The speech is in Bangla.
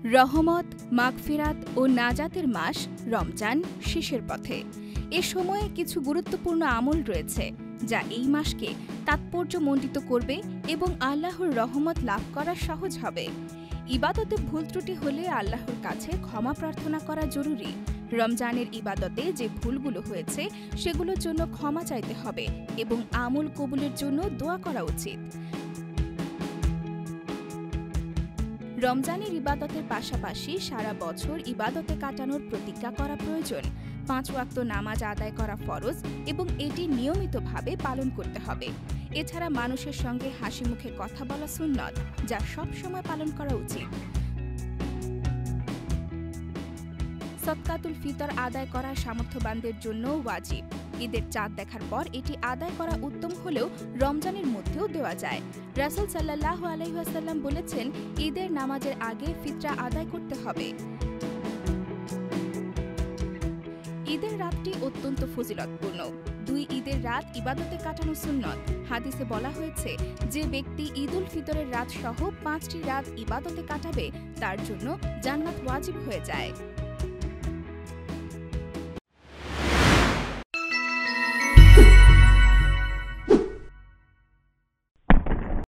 রহমত, মাগফিরাত ও নাজাতের মাস রমজান শেষের পথে। এ সময়ে কিছু গুরুত্বপূর্ণ আমল রয়েছে যা এই মাসকে তাৎপর্যমণ্ডিত করবে এবং আল্লাহর রহমত লাভ করা সহজ হবে। ইবাদতে ভুল ত্রুটি হলে আল্লাহর কাছে ক্ষমা প্রার্থনা করা জরুরি। রমজানের ইবাদতে যে ভুলগুলো হয়েছে সেগুলোর জন্য ক্ষমা চাইতে হবে এবং আমল কবুলের জন্য দোয়া করা উচিত। রমজানের ইবাদতের পাশাপাশি সারা বছর ইবাদতে কাটানোর প্রতিজ্ঞা করা প্রয়োজন। 5 ওয়াক্ত নামাজ আদায় করা ফরজ এবং এটি নিয়মিতভাবে পালন করতে হবে। এছাড়া মানুষের সঙ্গে হাসি মুখে কথা বলা সুন্নত, যা সব সময় পালন করা উচিত। সদকাতুল ফিতর আদায় করা সামর্থ্যবানদের জন্য ওয়াজিব। ঈদের চাঁদ দেখার পর এটি আদায় করা উত্তম হলেও রমজানের মধ্যেও দেওয়া যায়। রাসূল সাল্লাল্লাহু আলাইহি ওয়াসাল্লাম বলেছেন, ঈদের নামাজের আগে ফিতরা আদায় করতে হবে। ঈদের রাতটি অত্যন্ত ফজিলতপূর্ণ। 2 ঈদের রাত ইবাদতে কাটানো সুন্নত। হাদিসে বলা হয়েছে, যে ব্যক্তি ঈদুল ফিতরের রাত সহ 5টি রাত ইবাদতে কাটাবে তার জন্য জান্নাত ওয়াজিব হয়ে যায়।